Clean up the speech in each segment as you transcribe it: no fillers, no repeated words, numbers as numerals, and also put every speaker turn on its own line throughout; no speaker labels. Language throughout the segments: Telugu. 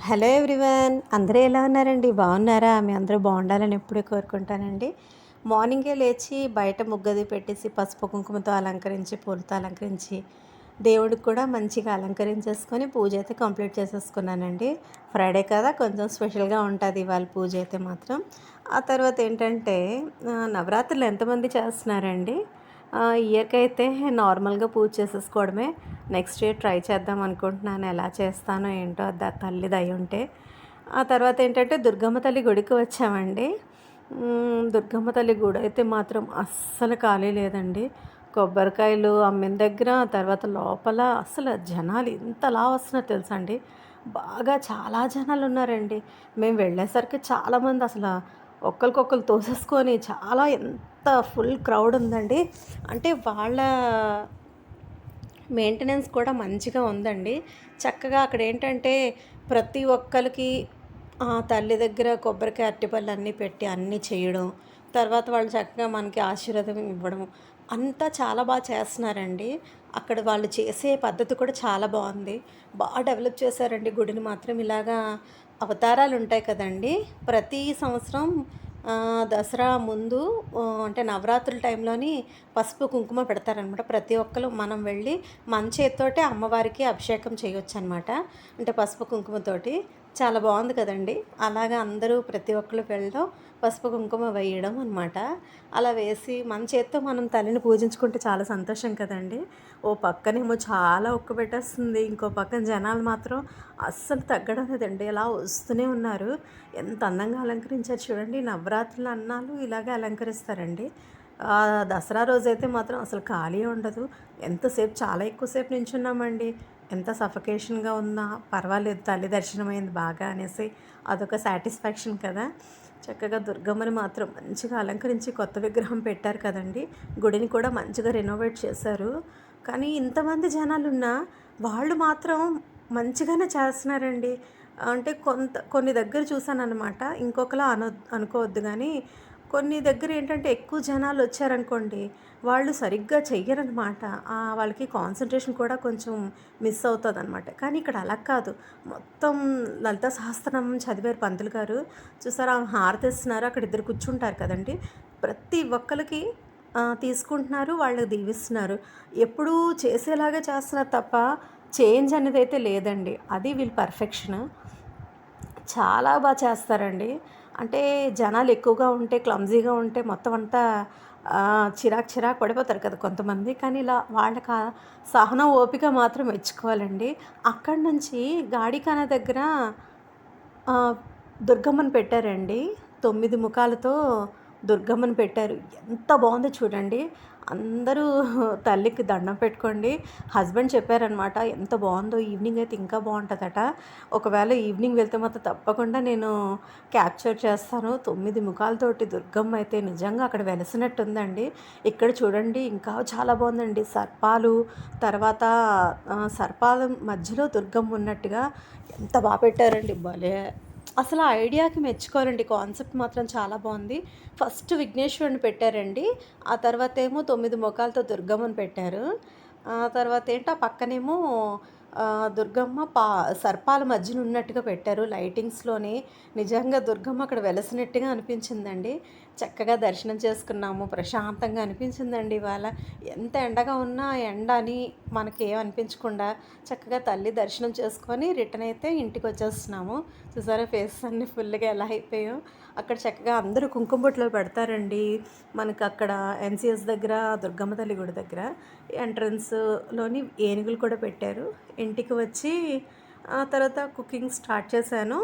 హలో ఎవ్రీవన్, అందరూ ఎలా ఉన్నారండి? బాగున్నారా? మీ అందరూ బాగుండాలని ఎప్పుడూ కోరుకుంటానండి. మార్నింగే లేచి బయట ముగ్గది పెట్టేసి పసుపు కుంకుమతో అలంకరించి, పూలతో అలంకరించి, దేవుడికి కూడా మంచిగా అలంకరించేసుకొని పూజ అయితే కంప్లీట్ చేసేసుకున్నానండి. ఫ్రైడే కదా, కొంచెం స్పెషల్గా ఉంటుంది ఇవాళ పూజ అయితే మాత్రం. ఆ తర్వాత ఏంటంటే నవరాత్రులు ఎంతమంది చేస్తున్నారండి? ఇయర్కి అయితే నార్మల్గా పూజ చేసేసుకోవడమే. నెక్స్ట్ ఇయర్ ట్రై చేద్దాం అనుకుంటున్నాను. ఎలా చేస్తానో ఏంటో తల్లి దయ ఉంటే. ఆ తర్వాత ఏంటంటే దుర్గమ్మ తల్లి గుడికి వచ్చామండి. దుర్గమ్మ తల్లి గుడి అయితే మాత్రం అస్సలు ఖాళీ లేదండి. కొబ్బరికాయలు అమ్మిన దగ్గర, తర్వాత లోపల అసలు జనాలు ఇంతలా వస్తున్నారు తెలుసా అండి. బాగా చాలా జనాలు ఉన్నారండి. మేము వెళ్ళేసరికి చాలామంది అసలు ఒకరికొకరు తోసేసుకొని చాలా ఎంత ఫుల్ క్రౌడ్ ఉందండి. అంటే వాళ్ళ మెయింటెనెన్స్ కూడా మంచిగా ఉందండి. చక్కగా అక్కడ ఏంటంటే ప్రతి ఒక్కరికి తల్లి దగ్గర కొబ్బరికాయ, అరటిపళ్ళు అన్నీ పెట్టి అన్నీ చేయడం, తర్వాత వాళ్ళు చక్కగా మనకి ఆశీర్వాదం ఇవ్వడం, అంతా చాలా బాగా చేస్తున్నారండి. అక్కడ వాళ్ళు చేసే పద్ధతి కూడా చాలా బాగుంది. బాగా డెవలప్ చేశారండి గుడిని మాత్రం. ఇలాగా అవతారాలు ఉంటాయి కదండి, ప్రతి సంవత్సరం దసరా ముందు అంటే నవరాత్రుల టైంలోని పసుపు కుంకుమ పెడతారనమాట. ప్రతి ఒక్కరు మనం వెళ్ళి మన చేతితోటే అమ్మవారికి అభిషేకం చేయొచ్చు అనమాట. అంటే పసుపు కుంకుమతోటి చాలా బాగుంది కదండి. అలాగా అందరూ ప్రతి ఒక్కరు వెళ్ళడం, పసుపు కుంకుమ వేయడం అనమాట. అలా వేసి మన చేత్తో మనం తల్లిని పూజించుకుంటే చాలా సంతోషం కదండి. ఓ పక్కనేమో చాలా ఉక్క పెట్టేస్తుంది, ఇంకో పక్కన జనాలు మాత్రం అస్సలు తగ్గడం లేదండి. ఇలా వస్తూనే ఉన్నారు. ఎంత అందంగా అలంకరించారు చూడండి. నవరాత్రులు అన్నాలు ఇలాగే అలంకరిస్తారండి. దసరా రోజైతే మాత్రం అసలు ఖాళీ ఉండదు. ఎంతసేపు, చాలా ఎక్కువసేపు నించున్నామండి. ఎంత సఫకేషన్గా ఉన్నా పర్వాలేదు, తల్లి దర్శనమైంది బాగా అనేసి అదొక సాటిస్ఫాక్షన్ కదా. చక్కగా దుర్గమ్మని మాత్రం మంచిగా అలంకరించి కొత్త విగ్రహం పెట్టారు కదండి. గుడిని కూడా మంచిగా రెనోవేట్ చేశారు. కానీ ఇంతమంది జనాలున్నా వాళ్ళు మాత్రం మంచిగానే చేస్తున్నారండి. అంటే కొన్ని దగ్గర చూసానన్నమాట. ఇంకొకలా అనుకోవద్దు కానీ, కొన్ని దగ్గర ఏంటంటే ఎక్కువ జనాలు వచ్చారనుకోండి, వాళ్ళు సరిగ్గా చెయ్యరనమాట. వాళ్ళకి కాన్సన్ట్రేషన్ కూడా కొంచెం మిస్ అవుతుందన్నమాట. కానీ ఇక్కడ అలా కాదు. మొత్తం లలిత సహస్రనామం చదివారు పంతులు గారు. చూసారా, హారతి ఇస్తున్నారు. అక్కడ ఇద్దరు కూర్చుంటారు కదండి. ప్రతి ఒక్కరికి తీసుకుంటున్నారు, వాళ్ళకి దీవిస్తున్నారు. ఎప్పుడూ చేసేలాగా చేస్తున్నారు తప్ప చేంజ్ అనేది అయితే లేదండి. అది వీళ్ళు పర్ఫెక్షన్. చాలా బాగా చేస్తారండి. అంటే జనాలు ఎక్కువగా ఉంటే, క్లమ్జీగా ఉంటే మొత్తం అంతా చిరాకు చిరాకు పడిపోతారు కదా కొంతమంది. కానీ ఇలా వాళ్ళకి సహనం, ఓపిక మాత్రం మెచ్చుకోవాలండి. అక్కడి నుంచి గాడిఖానా దగ్గర దుర్గమ్మని పెట్టారండి. 9 ముఖాలతో దుర్గమ్మని పెట్టారు. ఎంత బాగుందో చూడండి. అందరూ తల్లికి దండం పెట్టుకోండి. హస్బెండ్ చెప్పారనమాట, ఎంత బాగుందో, ఈవినింగ్ అయితే ఇంకా బాగుంటుందట. ఒకవేళ ఈవినింగ్ వెళ్తే మాత్రం తప్పకుండా నేను క్యాప్చర్ చేస్తాను. 9 ముఖాలతోటి దుర్గమ్మ అయితే నిజంగా అక్కడ వెలసినట్టుందండి. ఇక్కడ చూడండి ఇంకా చాలా బాగుందండి. సర్పాలు, తర్వాత సర్పాల మధ్యలో దుర్గమ్మ ఉన్నట్టుగా ఎంత బాగా పెట్టారండి. భలే, అసలు ఆ ఐడియాకి మెచ్చుకోవాలండి. కాన్సెప్ట్ మాత్రం చాలా బాగుంది. ఫస్ట్ విఘ్నేశ్వరుని పెట్టారండి. ఆ తర్వాత ఏమో 9 ముఖాలతో దుర్గమ్మని పెట్టారు. ఆ తర్వాత ఏంటి, ఆ పక్కనేమో దుర్గమ్మ సర్పాల మధ్యన ఉన్నట్టుగా పెట్టారు లైటింగ్స్లోని. నిజంగా దుర్గమ్మ అక్కడ వెలసినట్టుగా అనిపించిందండి. చక్కగా దర్శనం చేసుకున్నాము. ప్రశాంతంగా అనిపించిందండి ఇవాళ. ఎంత ఎండగా ఉన్నా ఎండ అని మనకి ఏం అనిపించకుండా చక్కగా తల్లి దర్శనం చేసుకొని రిటర్న్ అయితే ఇంటికి వచ్చేస్తున్నాము. చూసారా ఫేసెస్ అన్నీ ఫుల్గా ఎలా అయిపోయాయో. అక్కడ చక్కగా అందరూ కుంకుమ బొట్లు పెడతారండి. మనకు అక్కడ ఎన్సిఎస్ దగ్గర, దుర్గమ్మ తల్లి గుడి దగ్గర ఎంట్రన్స్లోని ఏనుగులు కూడా పెట్టారు. ఇంటికి వచ్చి ఆ తర్వాత కుకింగ్ స్టార్ట్ చేశాను.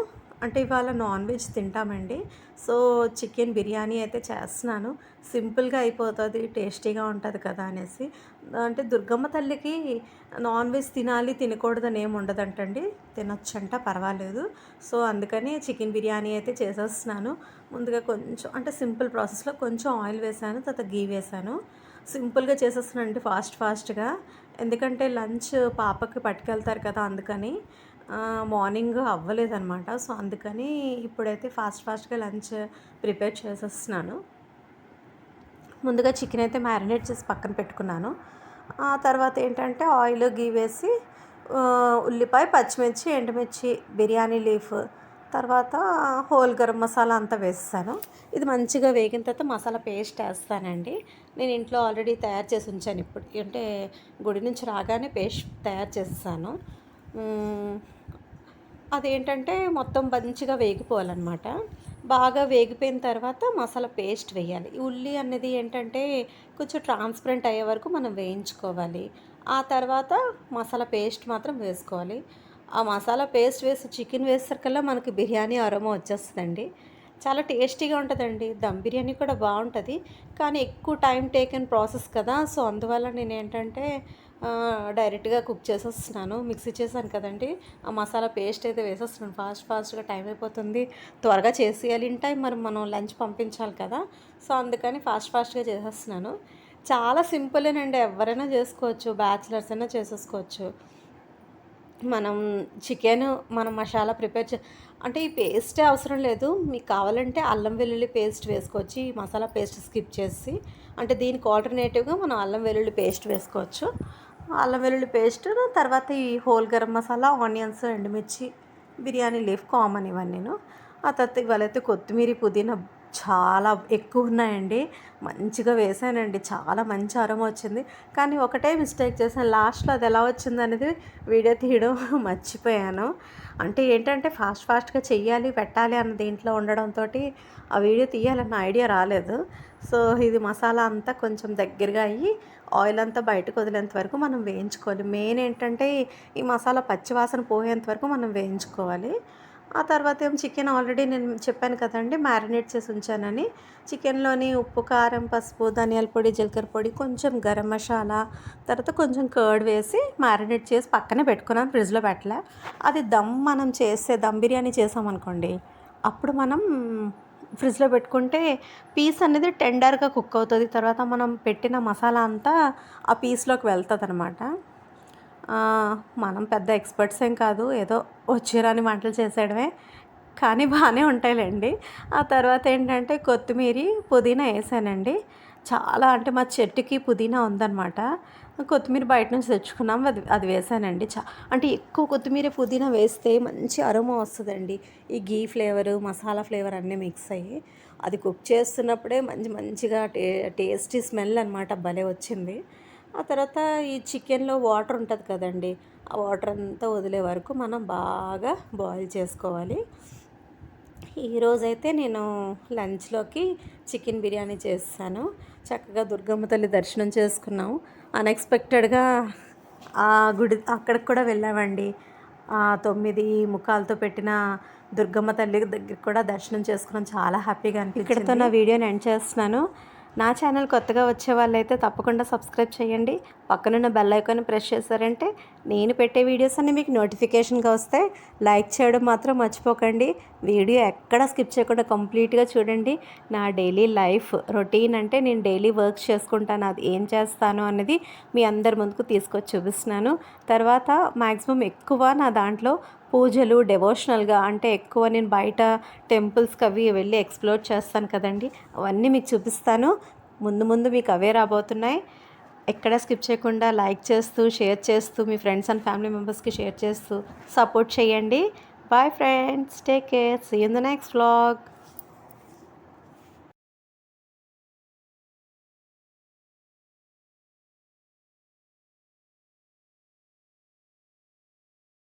అంటే ఇవాళ నాన్ వెజ్ తింటామండి. సో చికెన్ బిర్యానీ అయితే చేస్తున్నాను. సింపుల్గా అయిపోతుంది, టేస్టీగా ఉంటుంది కదా అనేసి. అంటే దుర్గమ్మ తల్లికి నాన్ వెజ్ తినాలి తినకూడదని ఏమి ఉండదంటండి, తినొచ్చంట, పర్వాలేదు. సో అందుకని చికెన్ బిర్యానీ అయితే చేసేస్తున్నాను. ముందుగా కొంచెం అంటే సింపుల్ ప్రాసెస్లో కొంచెం ఆయిల్ వేసాను, తర్వాత గీ వేసాను. సింపుల్గా చేసేస్తున్నానండి ఫాస్ట్గా. ఎందుకంటే లంచ్ పాపకి పట్టుకెళ్తారు కదా, అందుకని మార్నింగ్ అవ్వలేదన్నమాట. సో అందుకని ఇప్పుడైతే ఫాస్ట్గా లంచ్ ప్రిపేర్ చేసేస్తున్నాను. ముందుగా చికెన్ అయితే మ్యారినేట్ చేసి పక్కన పెట్టుకున్నాను. ఆ తర్వాత ఏంటంటే ఆయిల్ గీ వేసి ఉల్లిపాయ, పచ్చిమిర్చి, ఎండుమిర్చి, బిర్యానీ లీఫ్, తర్వాత హోల్ గరం మసాలా అంతా వేసేసాను. ఇది మంచిగా వేగిన తర్వాత మసాలా పేస్ట్ వేస్తానండి. నేను ఇంట్లో ఆల్రెడీ తయారు చేసి ఉంచాను. ఇప్పుడు అంటే గుడి నుంచి రాగానే పేస్ట్ తయారు చేసేసాను. అదేంటంటే మొత్తం మంచిగా వేగిపోవాలన్నమాట. బాగా వేగిపోయిన తర్వాత మసాలా పేస్ట్ వేయాలి. ఈ ఉల్లి అనేది ఏంటంటే కొంచెం ట్రాన్స్పరెంట్ అయ్యే వరకు మనం వేయించుకోవాలి. ఆ తర్వాత మసాలా పేస్ట్ మాత్రం వేసుకోవాలి. ఆ మసాలా పేస్ట్ వేసి చికెన్ వేసేసరికల్లా మనకి బిర్యానీ అరోమా వచ్చేస్తుందండి. చాలా టేస్టీగా ఉంటుందండి. దమ్ బిర్యానీ కూడా బాగుంటుంది, కానీ ఎక్కువ టైం టేకెన్ ప్రాసెస్ కదా. సో అందువల్ల నేనేంటంటే డైరెక్ట్గా కుక్ చేసేస్తున్నాను. మిక్సీ చేశాను కదండి, ఆ మసాలా పేస్ట్ అయితే వేసేస్తున్నాను. ఫాస్ట్గా టైం అయిపోతుంది, త్వరగా చేసేయాలి. ఇన్ టైం మరి మనం లంచ్ పంపించాలి కదా. సో అందుకని ఫాస్ట్గా చేసేస్తున్నాను. చాలా సింపులేనండి, ఎవరైనా చేసుకోవచ్చు, బ్యాచిలర్స్ అయినా చేసేసుకోవచ్చు. మనం చికెను మనం మసాలా ప్రిపేర్ అంటే ఈ పేస్టే అవసరం లేదు. మీకు కావాలంటే అల్లం వెల్లుల్లి పేస్ట్ వేసుకోవచ్చు, ఈ మసాలా పేస్ట్ స్కిప్ చేసి. అంటే దీనికి ఆల్టర్నేటివ్గా మనం అల్లం వెల్లుల్లి పేస్ట్ వేసుకోవచ్చు. అల్లం వెల్లుల్లి పేస్ట్ తర్వాత ఈ హోల్ గరం మసాలా, ఆనియన్స్, ఎండుమిర్చి, బిర్యానీ లీఫ్ కామన్ ఇవన్నీను. ఆ తర్వాత ఇవాళైతే కొత్తిమీర, పుదీనా చాలా ఎక్కువ ఉన్నాయండి. మంచిగా వేసానండి, చాలా మంచి అరోమా వచ్చింది. కానీ ఒకటే మిస్టేక్ చేశాను, లాస్ట్లో అది ఎలా వచ్చిందనేది వీడియో తీయడం మర్చిపోయాను. అంటే ఏంటంటే ఫాస్ట్గా చెయ్యాలి, పెట్టాలి అన్న దీంట్లో ఉండడంతో ఆ వీడియో తీయాలన్న ఐడియా రాలేదు. సో ఇది మసాలా అంతా కొంచెం దగ్గరగా అయ్యి ఆయిల్ అంతా బయటకు వదిలేంత వరకు మనం వేయించుకోవాలి. మెయిన్ ఏంటంటే ఈ మసాలా పచ్చివాసన పోయేంత వరకు మనం వేయించుకోవాలి. ఆ తర్వాత ఏమో చికెన్ ఆల్రెడీ నేను చెప్పాను కదండి, మ్యారినేట్ చేసి ఉంచానని. చికెన్లోని ఉప్పు, కారం, పసుపు, ధనియాల పొడి, జీలకర్ర పొడి, కొంచెం గరం మసాలా, తర్వాత కొంచెం కర్డ్ వేసి మ్యారినేట్ చేసి పక్కనే పెట్టుకున్నాను, ఫ్రిడ్జ్లో పెట్టలే. అది మనం దమ్ బిర్యానీ చేసామనుకోండి, అప్పుడు మనం ఫ్రిడ్జ్లో పెట్టుకుంటే పీస్ అనేది టెండర్గా కుక్ అవుతుంది. తర్వాత మనం పెట్టిన మసాలా అంతా ఆ పీస్లోకి వెళ్తుంది అనమాట. మనం పెద్ద ఎక్స్పర్ట్స్ ఏం కాదు, ఏదో వచ్చిరాని వంటలు చేసేయడమే, కానీ బాగానే ఉంటాయిలేండి. ఆ తర్వాత ఏంటంటే కొత్తిమీర, పుదీనా వేసానండి. చాలా అంటే మా చెట్టుకి పుదీనా ఉందన్నమాట. కొత్తిమీర బయట నుంచి తెచ్చుకున్నాం, అది వేసానండి. అంటే ఎక్కువ కొత్తిమీర, పుదీనా వేస్తే మంచి అరోమా వస్తుందండి. ఈ గీ ఫ్లేవరు, మసాలా ఫ్లేవర్ అన్నీ మిక్స్ అయ్యి అది కుక్ చేస్తున్నప్పుడే మంచిగా టేస్టీ స్మెల్ అనమాట, భలే వచ్చింది. ఆ తర్వాత ఈ చికెన్లో వాటర్ ఉంటుంది కదండి, ఆ వాటర్ అంతా వదిలే వరకు మనం బాగా బాయిల్ చేసుకోవాలి. ఈరోజైతే నేను లంచ్లోకి చికెన్ బిర్యానీ చేస్తాను. చక్కగా దుర్గమ్మ తల్లి దర్శనం చేసుకున్నాము. అన్ఎక్స్పెక్టెడ్గా ఆ గుడి అక్కడికి కూడా వెళ్ళామండి. 9 ముఖాలతో పెట్టిన దుర్గమ్మ తల్లి దగ్గరికి కూడా దర్శనం చేసుకున్నాం. చాలా హ్యాపీగా అనిపించింది. ఇక్కడితో నా వీడియోని ఎండ్ చేస్తున్నాను. నా ఛానల్ కొత్తగా వచ్చే వాళ్ళైతే తప్పకుండా సబ్స్క్రైబ్ చేయండి. పక్కనున్న బెల్ ఐకాన్ ప్రెస్ చేశారంటే నేను పెట్టే వీడియోస్ అన్నీ మీకు నోటిఫికేషన్గా వస్తాయి. లైక్ చేయడం మాత్రం మర్చిపోకండి. వీడియో ఎక్కడ స్కిప్ చేయకుండా కంప్లీట్గా చూడండి. నా డైలీ లైఫ్ రొటీన్ అంటే నేను డైలీ వర్క్స్ చేసుకుంటాను, అది ఏం చేస్తాను అన్నది మీ అందరి ముందుకు తీసుకొచ్చి చూపిస్తున్నాను. తర్వాత మ్యాక్సిమం ఎక్కువ నా దాంట్లో పూజలు, డెవోషనల్గా అంటే ఎక్కువ నేను బయట టెంపుల్స్కి అవి వెళ్ళి ఎక్స్ప్లోర్ చేస్తాను కదండి, అవన్నీ మీకు చూపిస్తాను. ముందు మీకు అవే రాబోతున్నాయి. ఎక్కడ స్కిప్ చేయకుండా లైక్ చేస్తూ, షేర్ చేస్తూ, మీ ఫ్రెండ్స్ అండ్ ఫ్యామిలీ మెంబర్స్కి షేర్ చేస్తూ సపోర్ట్ చేయండి. Bye friends, take care, see you in the next vlog.